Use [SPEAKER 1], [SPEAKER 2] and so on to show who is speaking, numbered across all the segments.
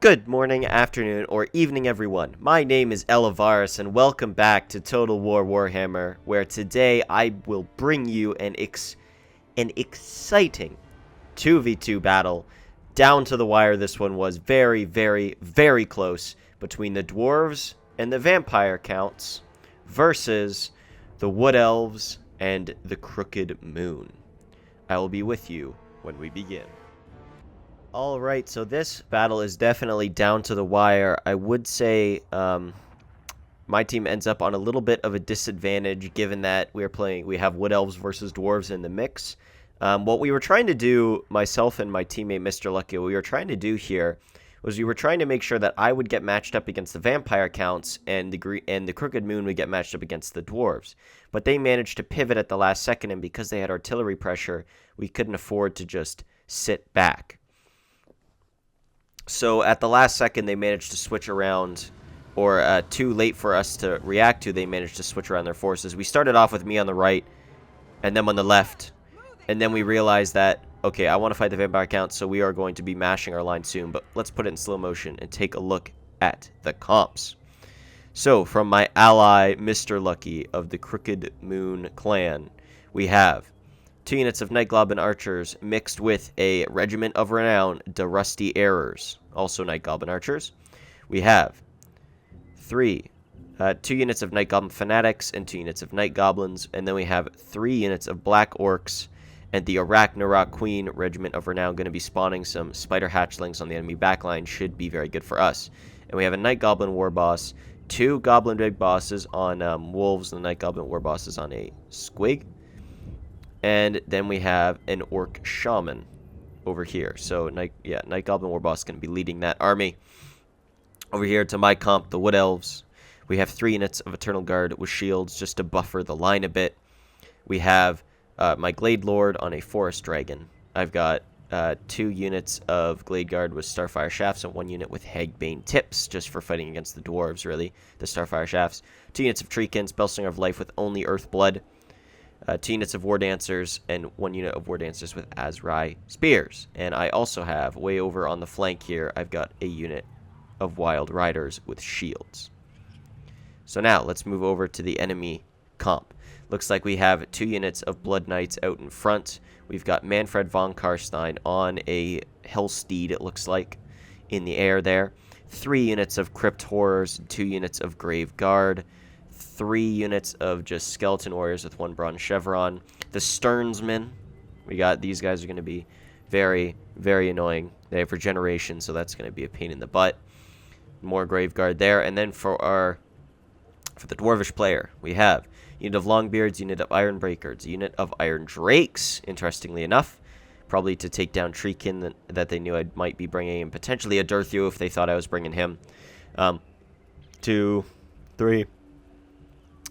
[SPEAKER 1] Good morning, afternoon, or evening, everyone. My name is Elivaras, and welcome back to Total War Warhammer, where today I will bring you an exciting 2v2 battle. Down to the wire, this one was very, very, very close between the dwarves and the vampire counts versus the wood elves and the crooked moon. I will be with you when we begin. Alright, so this battle is definitely down to the wire. I would say my team ends up on a little bit of a disadvantage given that we have Wood Elves versus Dwarves in the mix. What we were trying to do, myself and my teammate Mr. Lucky, what we were trying to do here was we were trying to make sure that I would get matched up against the Vampire Counts and the Crooked Moon would get matched up against the Dwarves. But they managed to pivot at the last second, and because they had artillery pressure, we couldn't afford to just sit back. So at the last second, they managed to switch around, or too late for us to react to, they managed to switch around their forces. We started off with me on the right, and them on the left, and then we realized that, okay, I want to fight the Vampire Count, so we are going to be mashing our line soon, but let's put it in slow motion and take a look at the comps. So, from my ally, Mr. Lucky, of the Crooked Moon clan, we have 2 units of Night Goblin Archers mixed with a Regiment of Renown, the Rusty Errors, also Night Goblin Archers. We have 2 units of Night Goblin Fanatics and 2 units of Night Goblins, and then we have 3 units of Black Orcs, and the Arachnarok Queen Regiment of Renown going to be spawning some Spider Hatchlings on the enemy backline, should be very good for us. And we have a Night Goblin War Boss, 2 Goblin Big Bosses on Wolves, and the Night Goblin War Bosses on a Squig. And then we have an Orc Shaman over here. So, Night Goblin War Boss is going to be leading that army. Over here to my comp, the Wood Elves. We have 3 units of Eternal Guard with shields just to buffer the line a bit. We have my Glade Lord on a Forest Dragon. I've got 2 units of Glade Guard with Starfire Shafts and 1 unit with Hagbane Tips, just for fighting against the Dwarves, really, the Starfire Shafts. 2 units of Treekin, Spellslinger of Life with only Earth Blood. 2 units of War Dancers, and 1 unit of War Dancers with Azrai Spears. And I also have, way over on the flank here, I've got a unit of Wild Riders with shields. So now, let's move over to the enemy comp. Looks like we have 2 units of Blood Knights out in front. We've got Manfred von Karstein on a Hellsteed, it looks like, in the air there. 3 units of Crypt Horrors, 2 units of Grave Guard. 3 units of just Skeleton Warriors with 1 Bronze Chevron. The Sternsmen, these guys are going to be very, very annoying. They have regeneration, so that's going to be a pain in the butt. More Grave Guard there. And then for the Dwarvish player, we have unit of Longbeards, unit of Iron Breakers, unit of Iron Drakes, interestingly enough, probably to take down Treekin that they knew I might be bringing, and potentially a Durthio if they thought I was bringing him.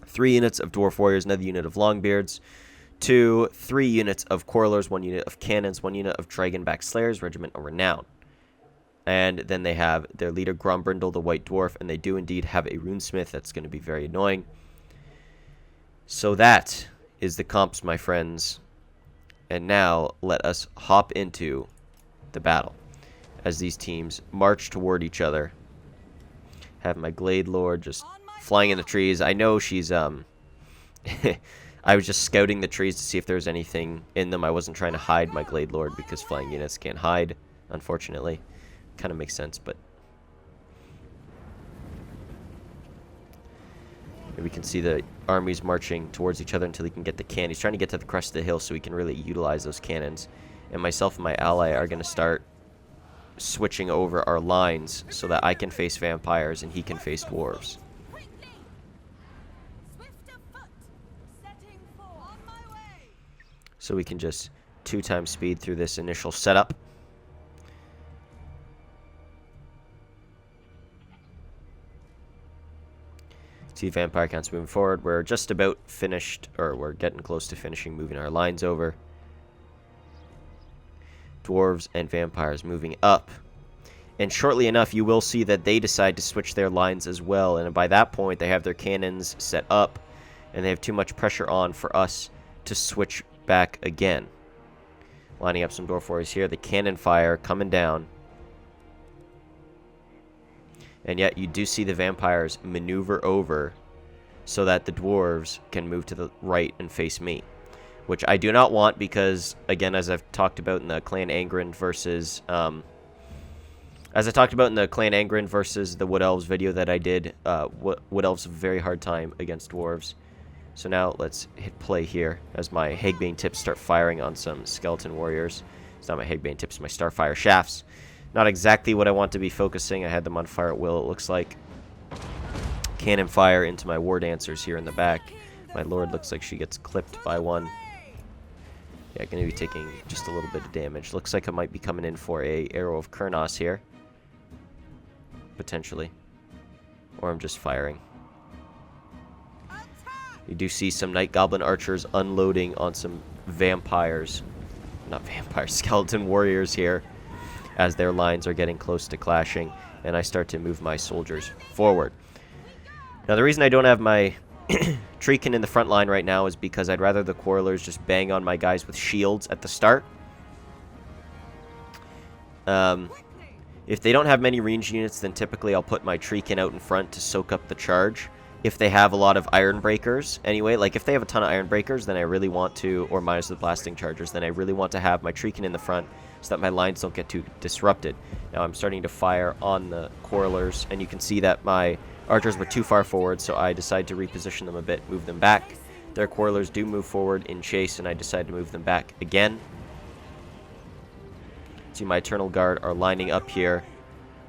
[SPEAKER 1] 3 units of Dwarf Warriors, another unit of Longbeards, 3 units of Quarrelers, 1 unit of Cannons, 1 unit of Dragonback Slayers, Regiment of Renown. And then they have their leader, Grombrindle, the White Dwarf, and they do indeed have a Runesmith that's going to be very annoying. So that is the comps, my friends. And now, let us hop into the battle as these teams march toward each other. Have my Glade Lord just flying in the trees. I know she's, I was just scouting the trees to see if there's anything in them. I wasn't trying to hide my Glade Lord because flying units can't hide, unfortunately. Kind of makes sense, but here we can see the armies marching towards each other until he can get the cannon. He's trying to get to the crest of the hill so he can really utilize those cannons. And myself and my ally are going to start switching over our lines so that I can face vampires and he can face dwarves. So we can just 2 times speed through this initial setup. See Vampire Counts moving forward. We're just about finished, or we're getting close to finishing moving our lines over. Dwarves and Vampires moving up. And shortly enough, you will see that they decide to switch their lines as well. And by that point, they have their cannons set up, and they have too much pressure on for us to switch back again. Lining up some Dwarf Warriors here. The cannon fire coming down. And yet you do see the vampires maneuver over so that the dwarves can move to the right and face me, which I do not want because, again, as I've talked about in the Clan Angren versus the Wood Elves video that I did, Wood Elves have a very hard time against dwarves. So now let's hit play here as my Hegbane tips start firing on some skeleton warriors. It's not my Hegbane tips, my Starfire shafts. Not exactly what I want to be focusing. I had them on fire at will, it looks like. Cannon fire into my war dancers here in the back. My lord looks like she gets clipped by one. Yeah, going to be taking just a little bit of damage. Looks like I might be coming in for a Arrow of Kurnos here. Potentially. Or I'm just firing. You do see some Night Goblin archers unloading on some vampires. Not vampires, skeleton warriors here. As their lines are getting close to clashing. And I start to move my soldiers forward. Now the reason I don't have my Treekin in the front line right now is because I'd rather the Quarrelers just bang on my guys with shields at the start. If they don't have many range units, then typically I'll put my Treekin out in front to soak up the charge. If they have a lot of Iron Breakers, anyway, like if they have a ton of Iron Breakers, then I really want to, or minus the Blasting Chargers, then I really want to have my Treekin in the front so that my lines don't get too disrupted. Now I'm starting to fire on the Quarrelers, and you can see that my archers were too far forward, so I decide to reposition them a bit, move them back. Their Quarrelers do move forward in chase, and I decide to move them back again. See, my Eternal Guard are lining up here.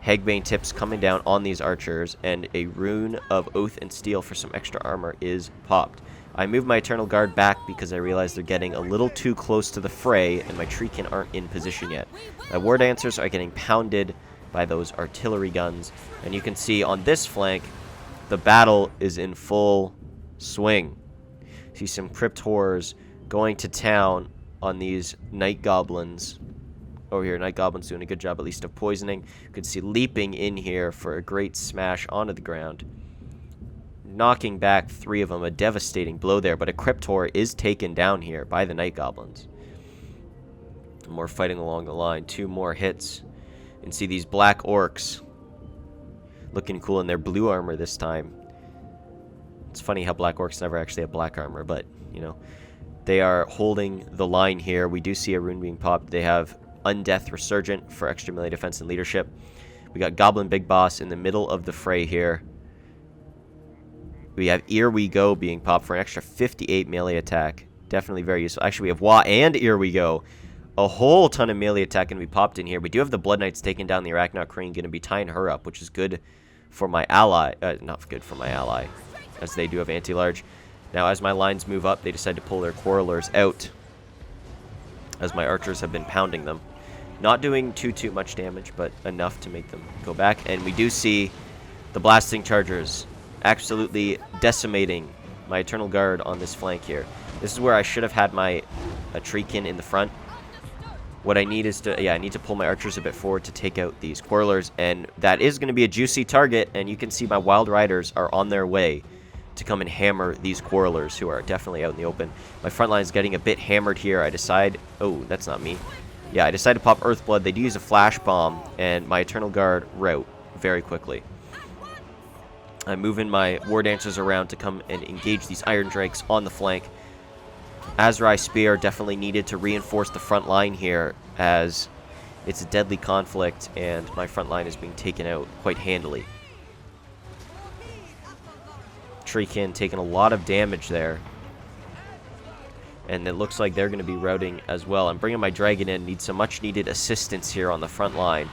[SPEAKER 1] Hegbane tips coming down on these archers, and a rune of Oath and Steel for some extra armor is popped. I move my Eternal Guard back because I realize they're getting a little too close to the fray, and my Treekin aren't in position yet. My War Dancers are getting pounded by those artillery guns, and you can see on this flank, the battle is in full swing. See some Crypt Horrors going to town on these Night Goblins. Over here, Night Goblin's doing a good job at least of poisoning. You can see leaping in here for a great smash onto the ground. Knocking back 3 of them, a devastating blow there, but a Crypt Horror is taken down here by the Night Goblins. More fighting along the line, 2 more hits. And see these black orcs looking cool in their blue armor this time. It's funny how black orcs never actually have black armor, but, you know, they are holding the line here. We do see a rune being popped. They have Undeath Resurgent for extra melee defense and leadership. We got Goblin Big Boss in the middle of the fray here. We have Here We Go being popped for an extra 58 melee attack. Definitely very useful. Actually, we have Wah and Here We Go. A whole ton of melee attack going to be popped in here. We do have the Blood Knights taking down the Arachnoid Crane, going to be tying her up, which is good for my ally. Not good for my ally, as they do have anti-large. Now, as my lines move up, they decide to pull their Quarrelers out, as my archers have been pounding them. Not doing too much damage, but enough to make them go back. And we do see the Blasting Chargers absolutely decimating my Eternal Guard on this flank here. This is where I should have had my Treekin in the front. What I need is to, I need to pull my archers a bit forward to take out these Quarrelers, and that is going to be a juicy target, and you can see my Wild Riders are on their way to come and hammer these Quarrelers, who are definitely out in the open. My front line is getting a bit hammered here. I decide, oh, that's not me. Yeah, I decide to pop Earthblood. They do use a Flash Bomb, and my Eternal Guard rout very quickly. I'm moving my War Dancers around to come and engage these Iron Drakes on the flank. Azrai Spear definitely needed to reinforce the front line here, as it's a deadly conflict, and my front line is being taken out quite handily. Treekin taking a lot of damage there. And it looks like they're going to be routing as well. I'm bringing my Dragon in. Need some much needed assistance here on the front line.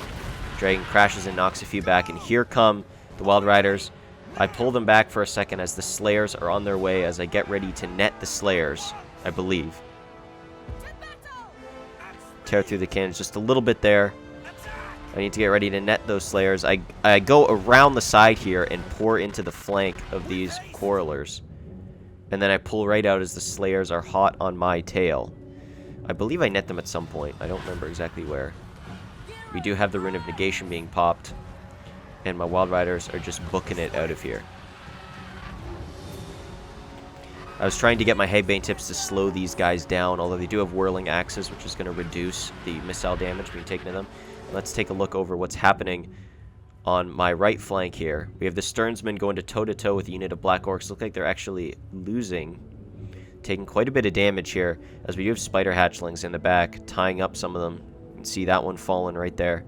[SPEAKER 1] Dragon crashes and knocks a few back. And here come the Wild Riders. I pull them back for a second as the Slayers are on their way, as I get ready to net the Slayers, I believe. Tear through the cannons just a little bit there. I need to get ready to net those Slayers. I go around the side here and pour into the flank of these Quarrelers. And then I pull right out as the Slayers are hot on my tail. I believe I net them at some point. I don't remember exactly where. We do have the Rune of Negation being popped. And my Wild Riders are just booking it out of here. I was trying to get my Hegbane tips to slow these guys down, although they do have Whirling Axes, which is going to reduce the missile damage being taken to them. Let's take a look over what's happening on my right flank here. We have the Sternsmen going to toe-to-toe with a unit of Black Orcs. Look like they're actually losing, taking quite a bit of damage here, as we do have Spider Hatchlings in the back, tying up some of them. You can see that one falling right there.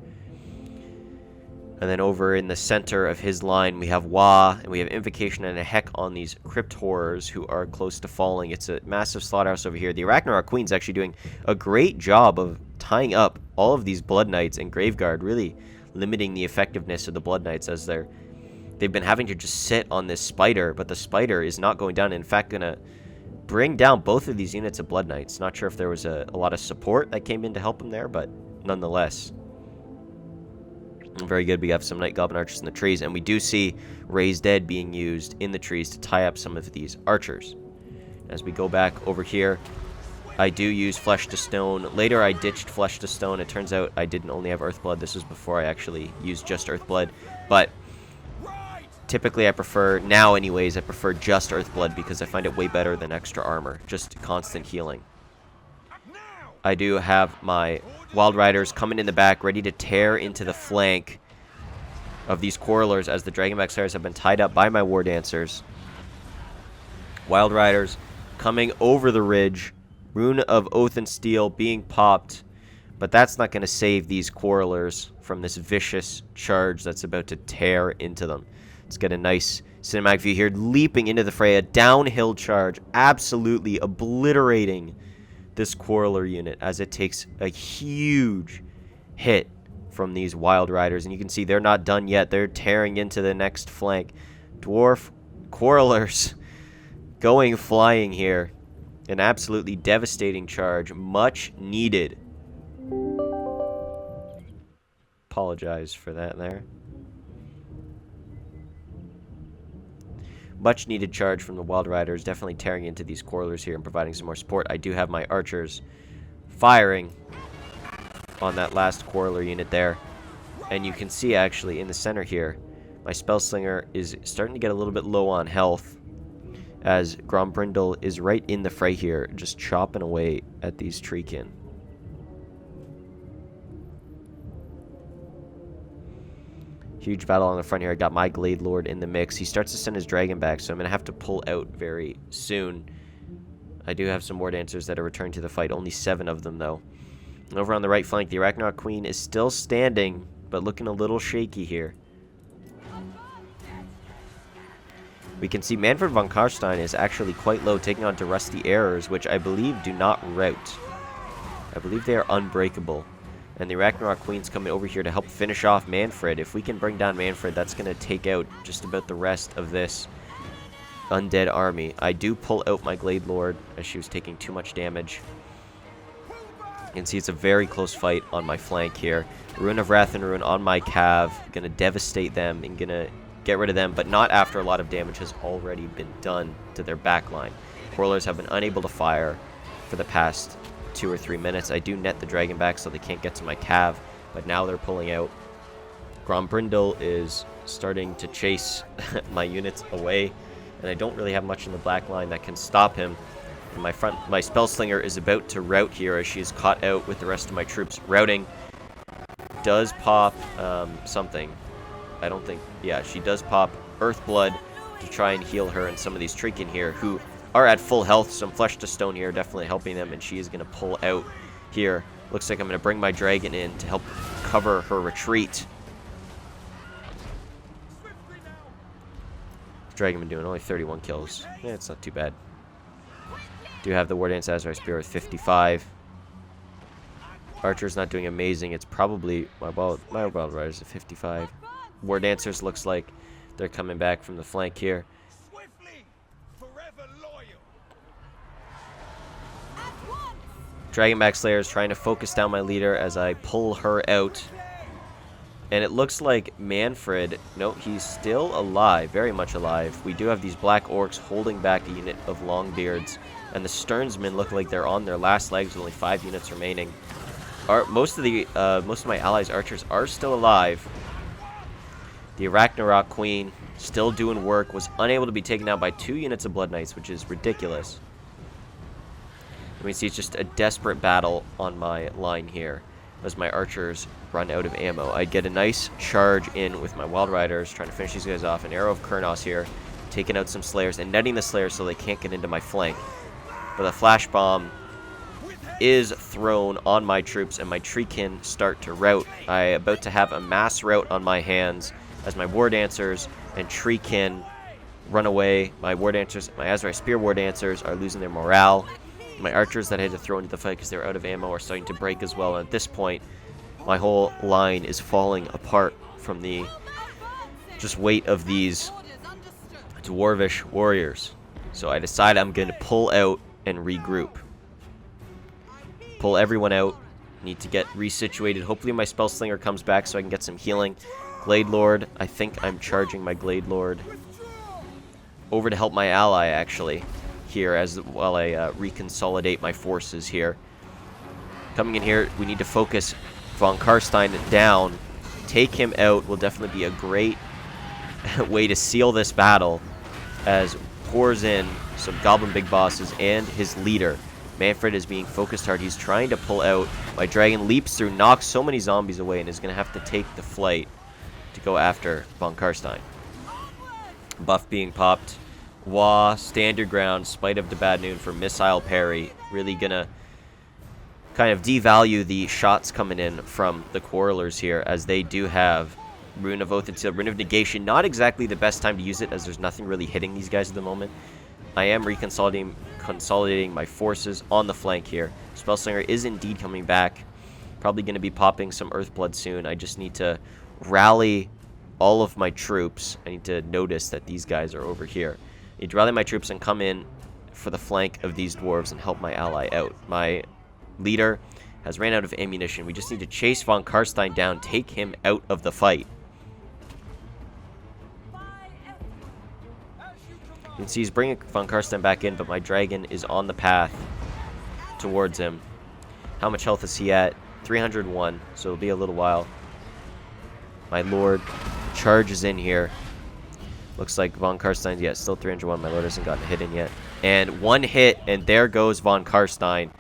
[SPEAKER 1] And then over in the center of his line, we have Wa, and we have Invocation and a Heck on these Crypt Horrors who are close to falling. It's a massive slaughterhouse over here. The Ragnarok Queen's actually doing a great job of tying up all of these Blood Knights and Graveguard, really limiting the effectiveness of the Blood Knights as they've been having to just sit on this spider, but the spider is not going down. In fact, going to bring down both of these units of Blood Knights. Not sure if there was a lot of support that came in to help them there, but nonetheless, very good. We have some Night Goblin Archers in the trees, and we do see Raised Dead being used in the trees to tie up some of these archers. As we go back over here, I do use Flesh to Stone. Later, I ditched Flesh to Stone. It turns out I didn't only have Earthblood. This was before I actually used just Earthblood. But typically, I prefer, now anyways, I prefer just Earthblood because I find it way better than extra armor. Just constant healing. I do have my Wild Riders coming in the back, ready to tear into the flank of these Quarrelers as the Dragonback Slayers have been tied up by my War Dancers. Wild Riders coming over the ridge. Rune of Oath and Steel being popped, but that's not going to save these Quarrelers from this vicious charge that's about to tear into them. Let's get a nice cinematic view here, leaping into the fray, a downhill charge, absolutely obliterating this Quarreler unit as it takes a huge hit from these Wild Riders. And you can see they're not done yet. They're tearing into the next flank. Dwarf Quarrelers going flying here. An absolutely devastating charge. Much needed. Apologize for that there. Much needed charge from the Wild Riders, definitely tearing into these Quarrelers here and providing some more support. I do have my archers firing on that last Quarreler unit there. And you can see actually in the center here, my Spellslinger is starting to get a little bit low on health as Grombrindle is right in the fray here, just chopping away at these Treekin. Huge battle on the front here. I got my Glade Lord in the mix. He starts to send his dragon back, so I'm going to have to pull out very soon. I do have some War Dancers that are returning to the fight. Only 7 of them, though. And over on the right flank, the Arachnarok Queen is still standing, but looking a little shaky here. We can see Manfred von Karstein is actually quite low, taking on to Rusty Errors, which I believe do not rout. I believe they are unbreakable. And the Arachnarok Queen's coming over here to help finish off Manfred. If we can bring down Manfred, that's going to take out just about the rest of this undead army. I do pull out my Glade Lord as she was taking too much damage. You can see it's a very close fight on my flank here. Rune of Wrath and Ruin on my Cav. Going to devastate them and going to get rid of them, but not after a lot of damage has already been done to their backline. Quarrelers have been unable to fire for the past 2 or 3 minutes. I do net the dragon back so they can't get to my Cav, but now they're pulling out. Grombrindle is starting to chase my units away, and I don't really have much in the back line that can stop him. And my Spellslinger is about to rout here as she is caught out with the rest of my troops. Routing does pop something. I don't think... Yeah, she does pop Earthblood to try and heal her and some of these Treekin here who are at full health. Some Flesh to Stone here definitely helping them, and she is going to pull out here. Looks like I'm going to bring my dragon in to help cover her retreat. Dragon been doing only 31 kills. Yeah, it's not too bad. Do have the War Dance Azrael Spear with 55. Archer's not doing amazing. It's probably my Wild Riders at 55. War Dancers looks like they're coming back from the flank here. Dragonback Slayer is trying to focus down my leader as I pull her out. And it looks like Manfred, no, he's still alive, very much alive. We do have these Black Orcs holding back a unit of Longbeards. And the Sternsmen look like they're on their last legs with only 5 units remaining. Most of my allies' archers are still alive. The Arachnarok Queen, still doing work, was unable to be taken out by 2 units of Blood Knights, which is ridiculous. And we see it's just a desperate battle on my line here as my archers run out of ammo. I'd get a nice charge in with my Wild Riders, trying to finish these guys off. An Arrow of Kurnos here, taking out some Slayers and netting the Slayers so they can't get into my flank. But the Flash Bomb is thrown on my troops, and my Treekin start to rout. I'm about to have a mass rout on my hands as my War Dancers and Treekin run away. My War Dancers, my Azrai Spear War Dancers are losing their morale. My archers that I had to throw into the fight because they were out of ammo are starting to break as well. And at this point, my whole line is falling apart from the just weight of these dwarvish warriors. So I decide I'm going to pull out and regroup. Pull everyone out. Need to get resituated. Hopefully my Spell Slinger comes back so I can get some healing. Glade Lord. I think I'm charging my Glade Lord over to help my ally, actually, here as while I reconsolidate my forces here. Coming in here, we need to focus Von Karstein down. Take him out will definitely be a great way to seal this battle, as pours in some Goblin Big Bosses and his leader. Manfred is being focused hard. He's trying to pull out. My dragon leaps through, knocks so many zombies away, and is going to have to take the flight to go after Von Karstein. Buff being popped. Wah, stand your ground, Spite of the Bad Noon for missile parry. Really going to kind of devalue the shots coming in from the Quarrelers here, as they do have Rune of Oath and Seal. Rune of Negation, not exactly the best time to use it, as there's nothing really hitting these guys at the moment. I am consolidating my forces on the flank here. Spellslinger is indeed coming back. Probably going to be popping some Earthblood soon. I just need to rally all of my troops. I need to notice that these guys are over here. I need to rally my troops and come in for the flank of these dwarves and help my ally out. My leader has ran out of ammunition. We just need to chase Von Karstein down, take him out of the fight. You can see he's bringing Von Karstein back in, but my dragon is on the path towards him. How much health is he at? 301, so it'll be a little while. My lord charges in here. Looks like Von Karstein, yeah, still 301. My lord hasn't gotten a hit in yet. And one hit, and there goes Von Karstein.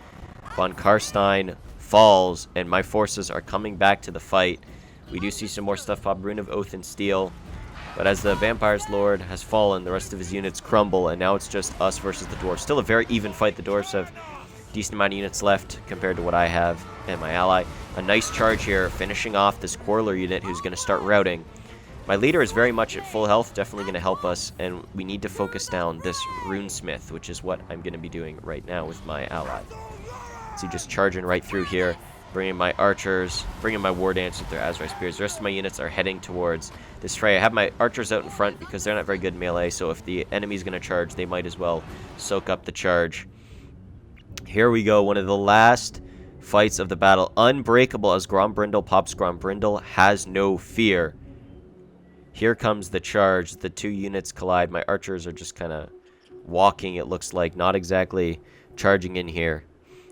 [SPEAKER 1] Von Karstein falls, and my forces are coming back to the fight. We do see some more stuff pop. Rune of Oath and Steel. But as the Vampire's Lord has fallen, the rest of his units crumble, and now it's just us versus the Dwarves. Still a very even fight. The Dwarves have a decent amount of units left compared to what I have and my ally. A nice charge here, finishing off this Quarreler unit who's going to start routing. My leader is very much at full health, definitely going to help us, and we need to focus down this Runesmith, which is what I'm going to be doing right now with my ally. So just charging right through here, bringing my archers, bringing my war dancers with their Azrai spears. The rest of my units are heading towards this fray. I have my archers out in front because they're not very good melee, so if the enemy's going to charge, they might as well soak up the charge. Here we go, one of the last fights of the battle. Unbreakable as Grombrindle pops. Grombrindle has no fear. Here comes the charge. The two units collide. My archers are just kind of walking, it looks like, not exactly charging in here.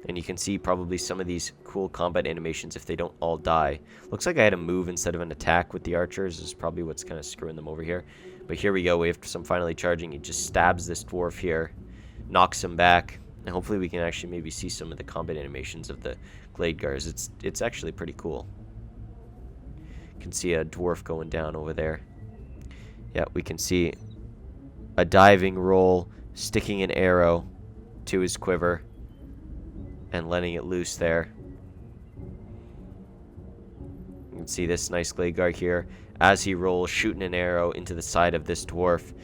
[SPEAKER 1] And you can see probably some of these cool combat animations if they don't all die. Looks like I had a move instead of an attack with the archers. Is probably what's kind of screwing them over here. But here we go. We have some finally charging. He just stabs this dwarf here. Knocks him back. And hopefully we can actually maybe see some of the combat animations of the Glade Guards. It's actually pretty cool. You can see a dwarf going down over there. Yeah, we can see a diving roll, sticking an arrow to his quiver and letting it loose there. You can see this nice Glade Guard here as he rolls, shooting an arrow into the side of this dwarf.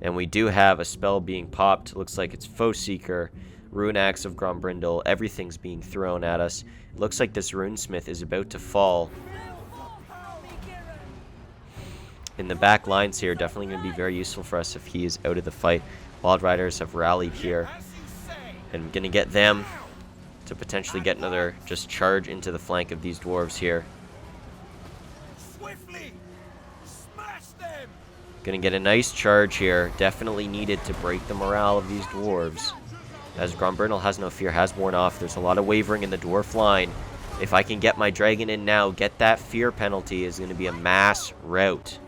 [SPEAKER 1] And we do have a spell being popped. Looks like it's Foe Seeker, Rune Axe of Grombrindle. Everything's being thrown at us. It looks like this Runesmith is about to fall. In the back lines here, definitely going to be very useful for us if he is out of the fight. Wild Riders have rallied here. And I'm going to get them to potentially get another just charge into the flank of these dwarves here. Gonna get a nice charge here. Definitely needed to break the morale of these dwarves. As Grombrindle has no fear, has worn off. There's a lot of wavering in the dwarf line. If I can get my dragon in now, get that fear penalty, is going to be a mass rout.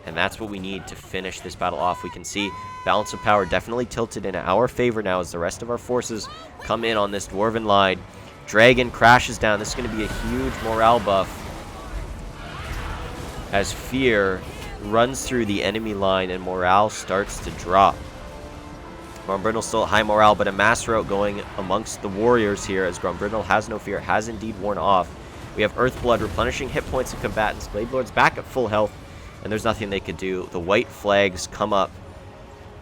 [SPEAKER 1] And that's what we need to finish this battle off. We can see balance of power definitely tilted in our favor now as the rest of our forces come in on this dwarven line. Dragon crashes down. This is going to be a huge morale buff as fear runs through the enemy line and morale starts to drop. Grombrindle still at high morale, but a mass rout going amongst the warriors here as Grombrindle has no fear, has indeed worn off. We have Earthblood replenishing hit points of combatants. Blade Lord's back at full health, and there's nothing they could do. The white flags come up,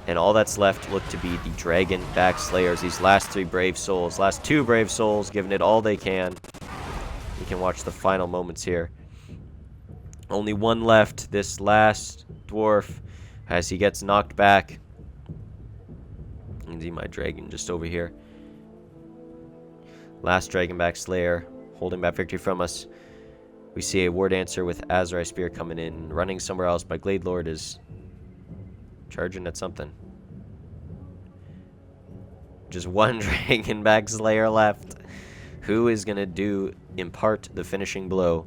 [SPEAKER 1] and all that's left look to be the Dragon-back Slayers. These last two brave souls giving it all they can. We can watch the final moments here. Only one left, this last dwarf, as he gets knocked back. You can see my dragon just over here. Last Dragonback Slayer holding back victory from us. We see a War Dancer with Azrai Spear coming in, running somewhere else. My Glade Lord is charging at something. Just one Dragonback Slayer left. Who is going to impart the finishing blow?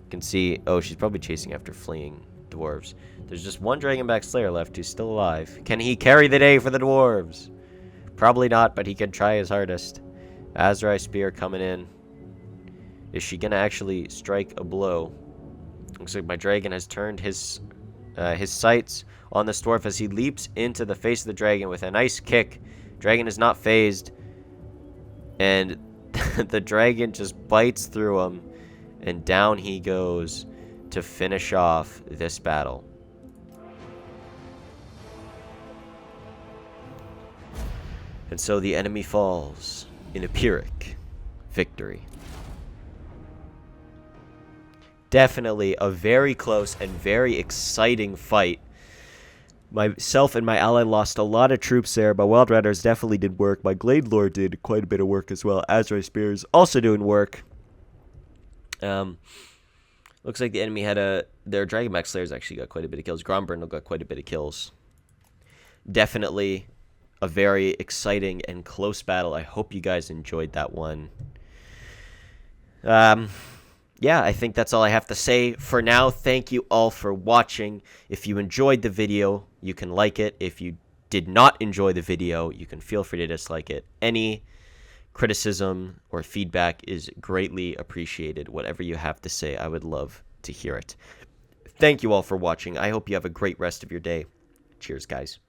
[SPEAKER 1] You can see, oh, she's probably chasing after fleeing dwarves. There's just one Dragonback Slayer left who's still alive. Can he carry the day for the dwarves? Probably not, but he can try his hardest. Azrai Spear coming in. Is she going to actually strike a blow? Looks like my dragon has turned his sights on this dwarf as he leaps into the face of the dragon with a nice kick. Dragon is not phased. And the dragon just bites through him. And down he goes to finish off this battle. And so the enemy falls in a Pyrrhic victory. Definitely a very close and very exciting fight. Myself and my ally lost a lot of troops there. My Wild Riders definitely did work. My Glade Lord did quite a bit of work as well. Azrai Spears also doing work. Looks like the enemy had their Dragonback Slayers actually got quite a bit of kills. Grombrindle got quite a bit of kills. Definitely a very exciting and close battle. I hope you guys enjoyed that one. Yeah, I think that's all I have to say for now. Thank you all for watching. If you enjoyed the video, you can like it. If you did not enjoy the video, you can feel free to dislike it. Any criticism or feedback is greatly appreciated. Whatever you have to say, I would love to hear it. Thank you all for watching. I hope you have a great rest of your day. Cheers, guys.